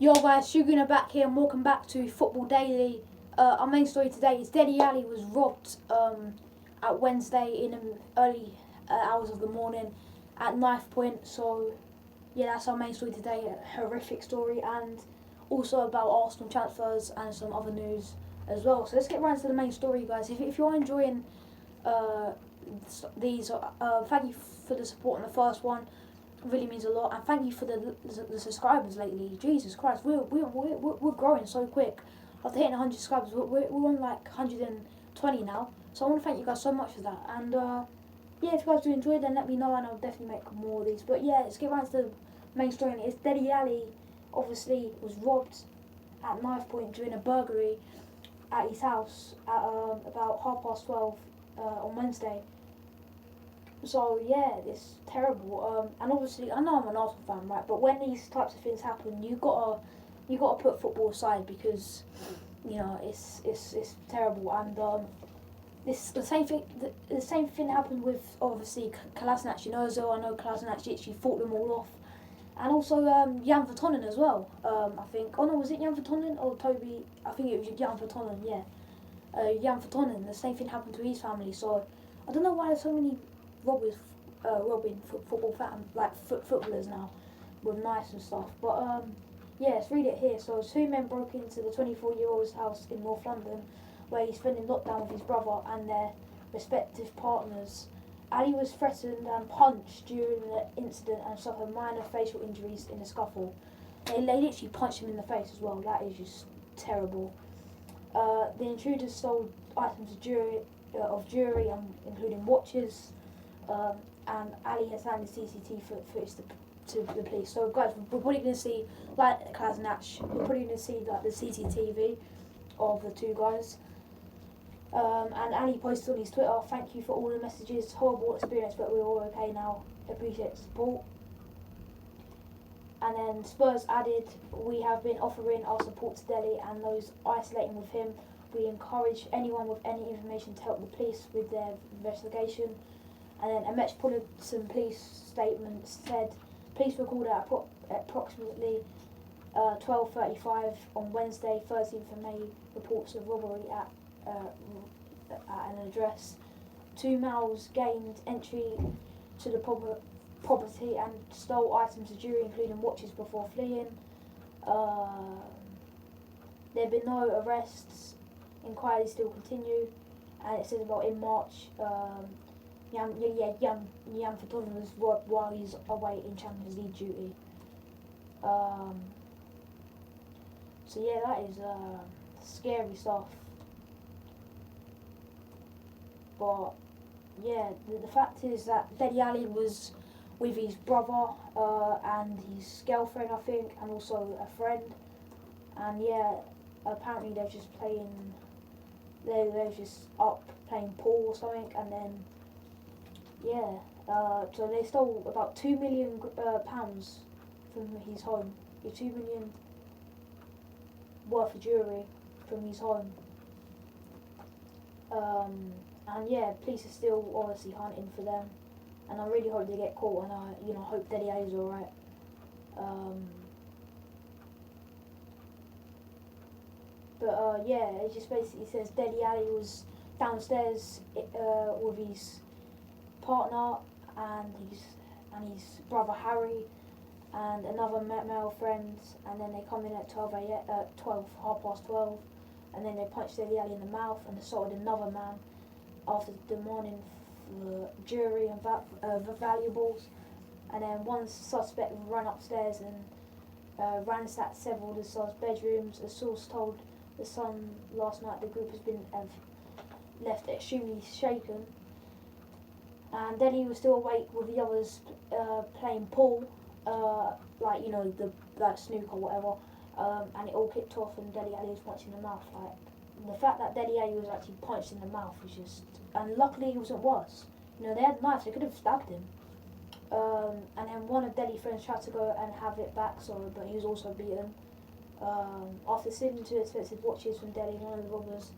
Yo guys, Shuguna back here and welcome back to Football Daily. Our main story today is DELE was robbed at Wednesday in the early hours of the morning at KNIFEPOINT. So yeah, that's our main story today, a horrific story, and also about Arsenal transfers and some other news as well. So let's get right into the main story, guys. If you're enjoying these, thank you for the support on the first one. Really means a lot, and thank you for the subscribers lately. Jesus Christ, we're growing so quick. After hitting 100 subscribers, we're on like 120 now. So I want to thank you guys so much for that. And yeah, if you guys do enjoy it, then let me know, and I'll definitely make more of these. But yeah, let's get right to the main story. And it's DELE obviously was robbed at KNIFEPOINT during a burglary at his house at about 12:30 on Wednesday. So yeah, it's terrible. And obviously, I know I'm an Arsenal fan, right? But when these types of things happen, you gotta put football aside, because you know it's terrible. And the same thing happened with obviously Kolasinac. You know, as well, I know Kolasinac literally fought them all off, and also Jan Vertonghen as well. I think. Oh no, was it Jan Vertonghen or Toby? I think it was Jan Vertonghen. Yeah, Jan Vertonghen. The same thing happened to his family. So I don't know why there's so many robbing footballers now with knives and stuff. But yeah, let's read it here. So 2 men broke into the 24-year-old's house in North London, where he's spending lockdown with his brother and their respective partners. Ali was threatened and punched during the incident and suffered minor facial injuries in the scuffle. They literally punched him in the face as well. That is just terrible. The intruders stole items of jewelry, including watches. And Ali has handed CCTV footage to the police. So guys, we're probably going to see, like Kolasinac, we're probably going to see like the CCTV of the 2 guys. And Ali posted on his Twitter, "Thank you for all the messages, horrible experience, but we're all okay now. Appreciate the support." And then Spurs added, "We have been offering our support to DELE and those isolating with him. We encourage anyone with any information to help the police with their investigation." And then a Metropolitan Police statement said, "Police were called at approximately 12:35 on Wednesday, 13th of May, reports of robbery at an address. 2 males gained entry to the property and stole items of jewelry, including watches, before fleeing. There have been no arrests. Inquiries still continue." And it says about in March, Jan Vertonghen was robbed while he's away in Champions League duty. So yeah, that is scary stuff. But yeah, the fact is that DELE was with his brother and his girlfriend, I think, and also a friend. And yeah, apparently they're just up playing pool or something, and then yeah, so they stole about £2 million pounds from his home. 2 million worth of jewellery from his home. And yeah, police are still obviously hunting for them, and I really hope they get caught, and I hope DELE is alright. Yeah, it just basically says DELE was downstairs with his partner and his brother Harry and another male friend, and then they come in at 12:30, and then they punched DELE in the mouth and assaulted another man after demanding for jewelry and valuables. And then one suspect ran upstairs and ransacked several of the son's bedrooms. A source told The Sun last night the group has been left extremely shaken. And then he was still awake with the others playing pool, like snooker or whatever, and it all kicked off and DELE was punched in the mouth. Like, the fact that DELE was actually punched in the mouth was just, and luckily it wasn't worse. You know, they had knives, they could have stabbed him. And then one of DELE's friends tried to go and have it back, but he was also beaten. After stealing 2 expensive watches from DELE, one of the robbers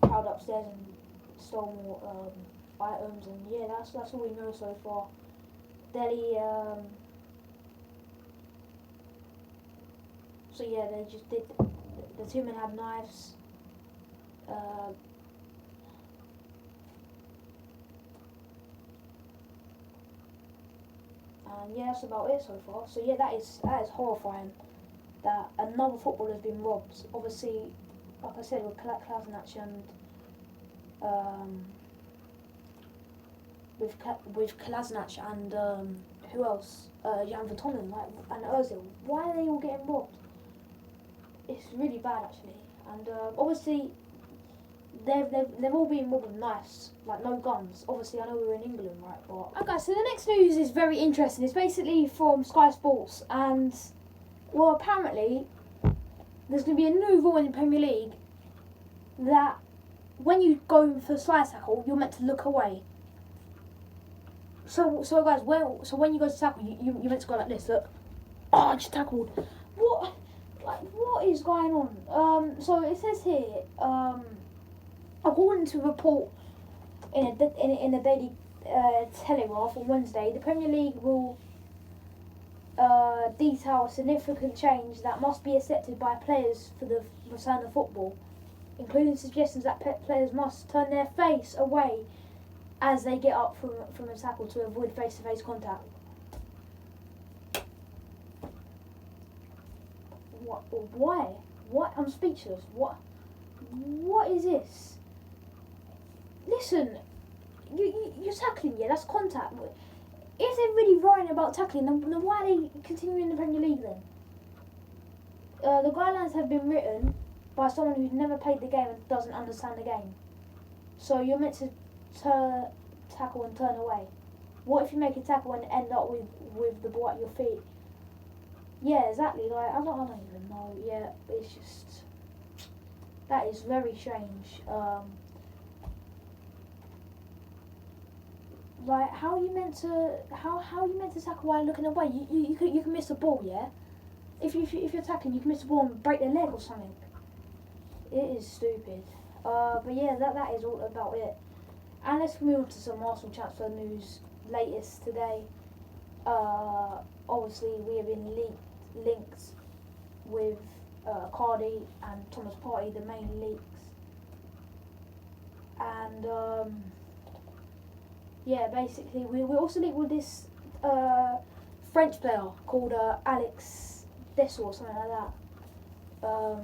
prowled upstairs and stole more items, and yeah, that's all we know so far. DELE So yeah, they just did. The two men had knives. And yeah, that's about it so far. So yeah, that is horrifying. That another footballer has been robbed. Obviously, like I said, with Kolasinac and with Kolasinac and who else? Jan Vertonghen, like, and Ozil. Why are they all getting robbed? It's really bad actually. And obviously, they've all been robbed with knives, like no guns. Obviously, I know we're in England, right? But okay, so the next news is very interesting. It's basically from Sky Sports, and well, apparently, there's going to be a new rule in the Premier League that when you go for a slide tackle, you're meant to look away. So guys, when you go to tackle, you're meant to go like this. Look, I just tackled. What is going on? So it says here, according to a report in the Daily Telegraph on Wednesday, the Premier League will detail a significant change that must be accepted by players for the return of football, including suggestions that players must turn their face away as they get up from a tackle to avoid face-to-face contact. What? Why? What? I'm speechless. What is this? Listen, you're tackling, yeah, that's contact. If they're really worrying about tackling, then why are they continuing in the Premier League then? The guidelines have been written by someone who's never played the game and doesn't understand the game. So you're meant to tackle and turn away. What if you make a tackle and end up with the ball at your feet? Yeah, exactly. Like I don't even know. Yeah, it's just that is very strange. Like how are you meant to tackle while looking away? You can miss the ball, yeah. If you're tackling, you can miss the ball and break their leg or something. It is stupid. But yeah, that is all about it. And let's move to some Arsenal transfer news. Latest today. Obviously we have been linked with Cardi and Thomas Partey, the main leaks. And yeah, basically we also linked with this French player called Alex Dessau or something like that.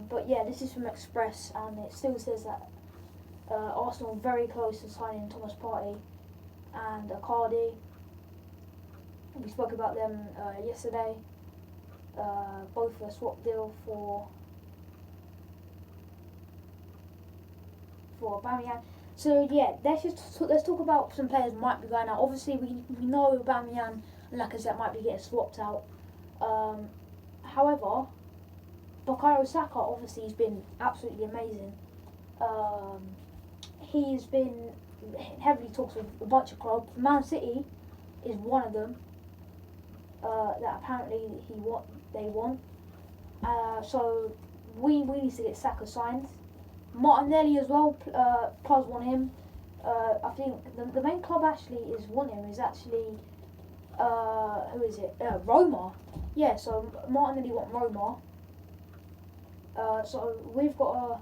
But yeah, this is from Express, and it still says that Arsenal are very close to signing Thomas Partey and Cardi. We spoke about them yesterday. Both a swap deal for Aubameyang. So yeah, let's talk about some players who might be going out. Obviously, we know Aubameyang and Lacazette might be getting swapped out. However, Bukayo Saka obviously has been absolutely amazing. He's been heavily talks with a bunch of clubs. Man City is one of them that apparently they want. So we need to get Saka signed. Martinelli as well. Clubs want him. I think the main club actually is actually who is it? Roma. Yeah. So Martinelli want Roma. So we've got to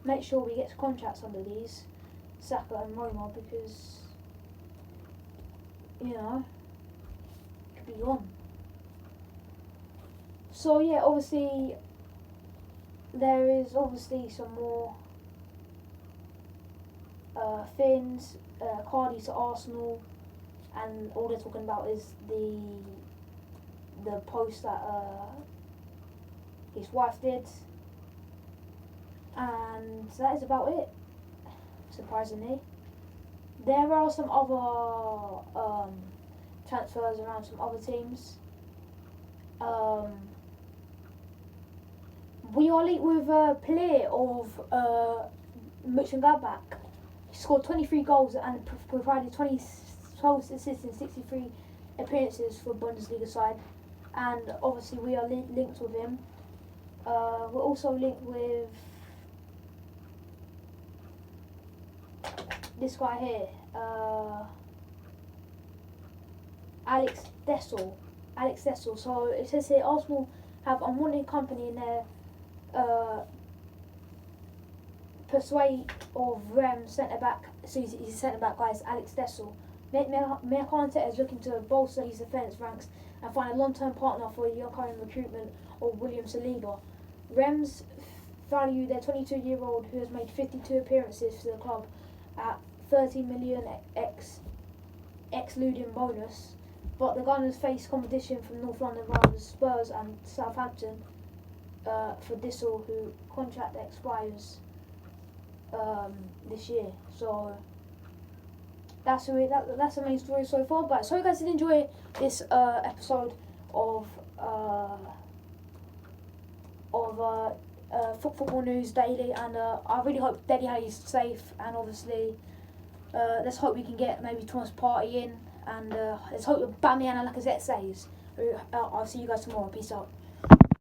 make sure we get contracts under these Saka and Roma, because you know could be on. So yeah, obviously there is obviously some more things. Cardi to Arsenal, and all they're talking about is the post that his wife did, and that is about it. Surprisingly, there are some other transfers around some other teams. We are linked with a player of Mönchengladbach. He scored 23 goals and provided 12 assists in 63 appearances for Bundesliga side. And obviously we are linked with him. We're also linked with this guy here, Alex Dessau. So it says here Arsenal have unwanted company in their persuade of Rem centre back. So he's centre back, guys. Alex Dessel. Mercante is looking to bolster his defence ranks and find a long-term partner for the young current recruitment of William Saliba. Rems value their 22-year-old, who has made 52 appearances for the club, at 30 million excluding bonus. But the Gunners face competition from North London rivals Spurs and Southampton for Dissel, who contract expires this year. So that's the main story so far. But so you guys did enjoy this episode of Football News Daily, and I really hope Dele Alli is safe, and obviously let's hope we can get maybe Thomas Partey in, and let's hope Bamian and Lacazette saves. I'll see you guys tomorrow. Peace out.